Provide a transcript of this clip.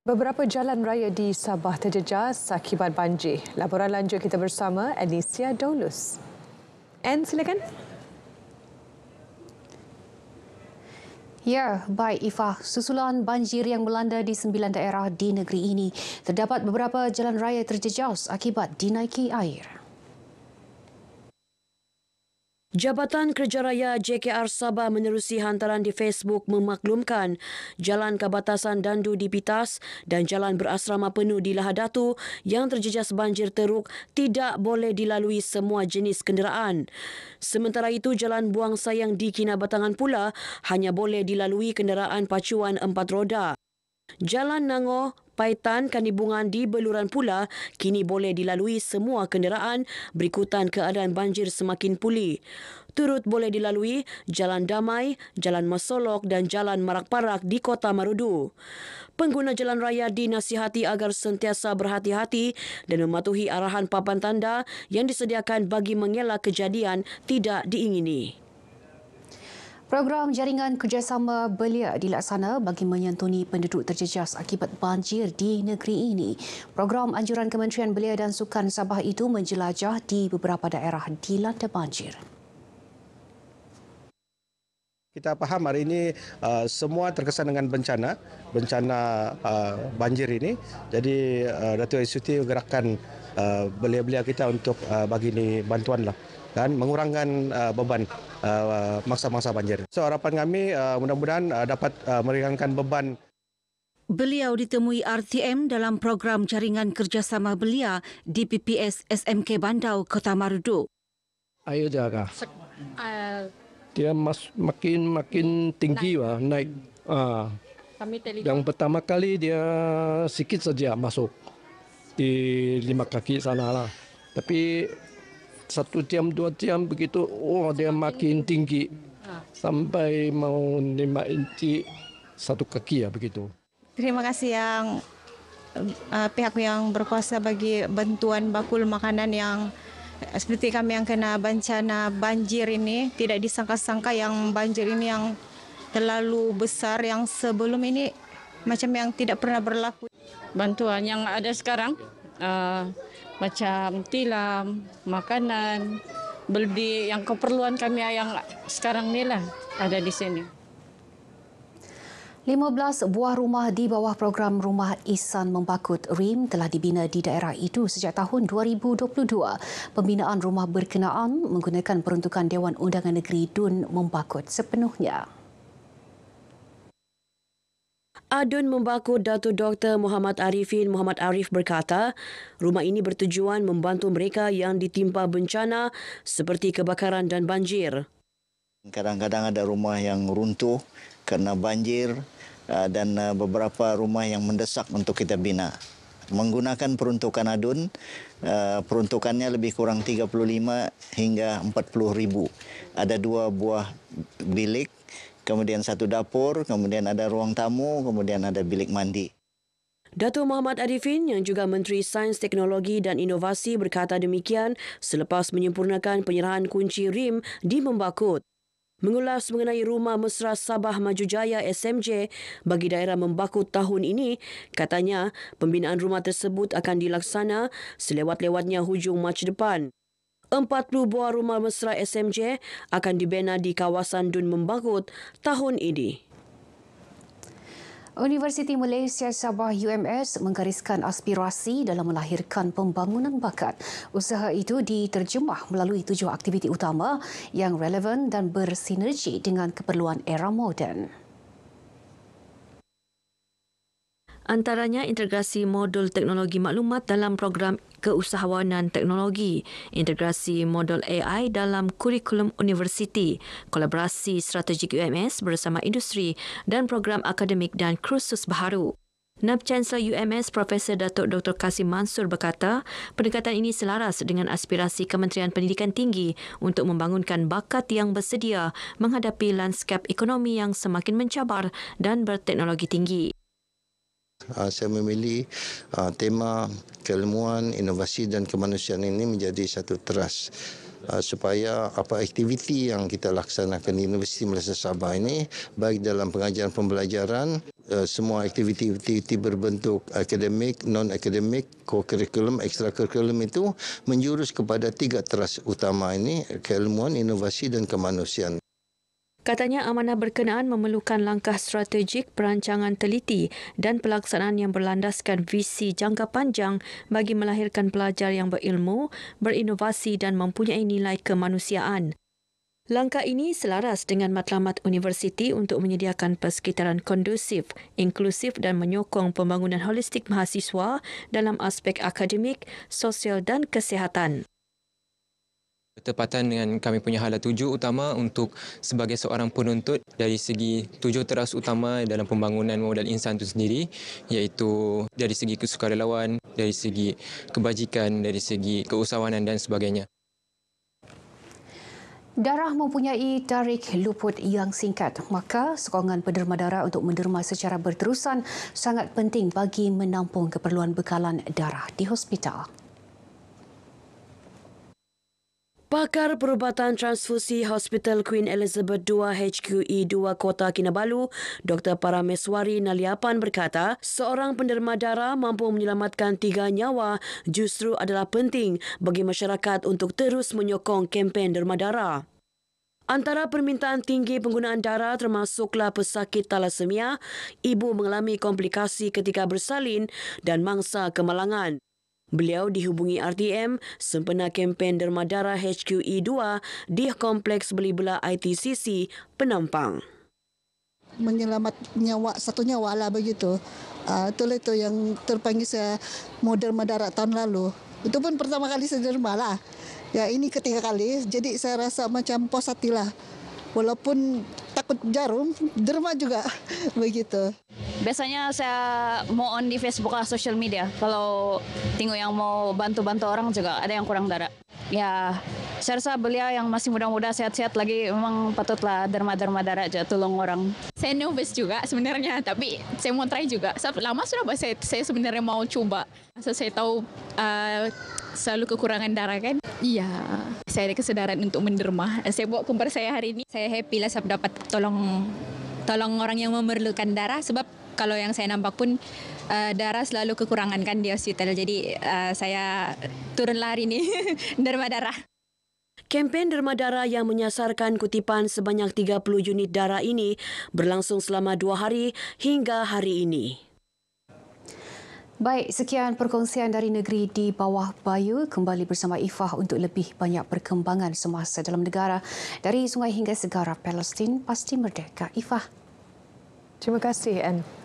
Beberapa jalan raya di Sabah terjejas akibat banjir. Laporan lanjut kita bersama Anicia Daulus. Silakan. Ya, baik Ifah. Susulan banjir yang melanda di 9 daerah di negeri ini, terdapat beberapa jalan raya terjejas akibat dinaiki air. Jabatan Kerja Raya JKR Sabah menerusi hantaran di Facebook memaklumkan jalan kebatasan Dandu di Pitas dan jalan berasrama penuh di Lahadatu yang terjejas banjir teruk tidak boleh dilalui semua jenis kenderaan. Sementara itu, jalan Buang Sayang di Kinabatangan pula hanya boleh dilalui kenderaan pacuan 4 roda. Jalan Nangoh, Paitan, Kandibungan di Beluran pula kini boleh dilalui semua kenderaan berikutan keadaan banjir semakin pulih. Turut boleh dilalui Jalan Damai, Jalan Masolok dan Jalan Marak Parak di Kota Marudu. Pengguna jalan raya dinasihati agar sentiasa berhati-hati dan mematuhi arahan papan tanda yang disediakan bagi mengelak kejadian tidak diingini. Program jaringan kerjasama belia dilaksana bagi menyantuni penduduk terjejas akibat banjir di negeri ini. Program anjuran Kementerian Belia dan Sukan Sabah itu menjelajah di beberapa daerah dilanda banjir. Kita faham hari ini semua terkesan dengan bencana banjir ini. Jadi Datuk Suti gerakkan belia-belia kita untuk bagi ini bantuan lah dan mengurangkan beban mangsa-mangsa banjir. So harapan kami mudah-mudahan dapat meringankan beban. Beliau ditemui RTM dalam program jaringan kerjasama belia di PPS SMK Bandau, Kota Marudu. Air jaga. Dia makin tinggi lah, naik. Yang pertama kali dia sikit saja masuk di 5 kaki sana lah. Tapi 1 jam 2 jam begitu, dia makin tinggi sampai mau 5 inci 1 kaki ya begitu. Terima kasih yang pihak yang berkuasa bagi bantuan bakul makanan yang seperti kami yang kena bencana banjir ini. Tidak disangka-sangka yang banjir ini yang terlalu besar, yang sebelum ini macam yang tidak pernah berlaku. Bantuan yang ada sekarang macam tilam, makanan, beli yang keperluan kami yang sekarang ni lah ada di sini. 15 buah rumah di bawah program Rumah Ihsan Membakut RIM telah dibina di daerah itu sejak tahun 2022. Pembinaan rumah berkenaan menggunakan peruntukan Dewan Undangan Negeri Dun Membakut sepenuhnya. Adun Membakut Datuk Dr. Muhammad Arifin Muhammad Arif berkata, rumah ini bertujuan membantu mereka yang ditimpa bencana seperti kebakaran dan banjir. Kadang-kadang ada rumah yang runtuh kerana banjir dan beberapa rumah yang mendesak untuk kita bina. Menggunakan peruntukan Adun, peruntukannya lebih kurang 35 hingga 40,000. Ada 2 buah bilik, kemudian 1 dapur, kemudian ada ruang tamu, kemudian ada bilik mandi. Datuk Muhammad Arifin yang juga Menteri Sains, Teknologi dan Inovasi berkata demikian selepas menyempurnakan penyerahan kunci RIM di Membakut. Mengulas mengenai Rumah Mesra Sabah Maju Jaya SMJ bagi daerah Membakut tahun ini, katanya pembinaan rumah tersebut akan dilaksana selewat-lewatnya hujung Mac depan. 40 buah rumah mesra SMJ akan dibina di kawasan Dun Membakut tahun ini. Universiti Malaysia Sabah UMS menggariskan aspirasi dalam melahirkan pembangunan bakat. Usaha itu diterjemah melalui 7 aktiviti utama yang relevan dan bersinergi dengan keperluan era moden. Antaranya integrasi modul teknologi maklumat dalam program keusahawanan teknologi, integrasi modul AI dalam kurikulum universiti, kolaborasi strategik UMS bersama industri dan program akademik dan kursus baharu. NAB Chancellor UMS Profesor Datuk Dr. Kasim Mansur berkata, pendekatan ini selaras dengan aspirasi Kementerian Pendidikan Tinggi untuk membangunkan bakat yang bersedia menghadapi lanskap ekonomi yang semakin mencabar dan berteknologi tinggi. Saya memilih tema keilmuan, inovasi dan kemanusiaan ini menjadi satu teras supaya apa aktiviti yang kita laksanakan di Universiti Malaysia Sabah ini baik dalam pengajaran pembelajaran semua aktiviti-aktiviti berbentuk akademik, non-akademik, co-curriculum, extra-curriculum itu menjurus kepada 3 teras utama ini, keilmuan, inovasi dan kemanusiaan. Katanya amanah berkenaan memerlukan langkah strategik, perancangan teliti dan pelaksanaan yang berlandaskan visi jangka panjang bagi melahirkan pelajar yang berilmu, berinovasi dan mempunyai nilai kemanusiaan. Langkah ini selaras dengan matlamat universiti untuk menyediakan persekitaran kondusif, inklusif dan menyokong pembangunan holistik mahasiswa dalam aspek akademik, sosial dan kesihatan. Bertepatan dengan kami punya hala tuju utama untuk sebagai seorang penuntut dari segi 7 teras utama dalam pembangunan modal insan itu sendiri, iaitu dari segi kesukarelawan, dari segi kebajikan, dari segi keusahawanan dan sebagainya. Darah mempunyai tarikh luput yang singkat, maka sokongan penderma darah untuk menderma secara berterusan sangat penting bagi menampung keperluan bekalan darah di hospital. Pakar Perubatan Transfusi Hospital Queen Elizabeth II HQE2 Kota Kinabalu, Dr. Parameswari Naliapan berkata, seorang penderma darah mampu menyelamatkan 3 nyawa justru adalah penting bagi masyarakat untuk terus menyokong kempen derma darah. Antara permintaan tinggi penggunaan darah termasuklah pesakit thalassemia, ibu mengalami komplikasi ketika bersalin dan mangsa kemalangan. Beliau dihubungi RTM sempena kempen derma darah HQE2 di Kompleks Beli Belah ITCC Penampang. Menyelamat nyawa, 1 nyawa lah begitu. Itulah itu yang terpanggil saya mau derma darah tahun lalu. Itu pun pertama kali saya derma lah. Ya ini ketiga kali, jadi saya rasa macam puas hati lah. Walaupun takut jarum, derma juga begitu. Biasanya saya mau on di Facebook lah, social media. Kalau tengok yang mau bantu-bantu orang juga ada yang kurang darah. Ya, saya rasa beliau yang masih muda-muda, sehat-sehat lagi memang patutlah derma-derma darah aja, tolong orang. Saya nervous juga sebenarnya, tapi saya mau try juga. Lama sudah saya sebenarnya mau coba. Saya tahu selalu kekurangan darah kan. Iya, saya ada kesedaran untuk menderma. Saya buat kompar saya hari ini. Saya happy lah sebab dapat tolong orang yang memerlukan darah, sebab kalau yang saya nampak pun darah selalu kekurangan kan di hospital. Jadi saya turunlah hari ini derma darah. Kempen derma darah yang menyasarkan kutipan sebanyak 30 unit darah ini berlangsung selama 2 hari hingga hari ini. Baik, sekian perkongsian dari negeri di bawah Bayu. Kembali bersama Ifah untuk lebih banyak perkembangan semasa dalam negara. Dari sungai hingga segara Palestin, pasti merdeka. Ifah. Terima kasih, Anne.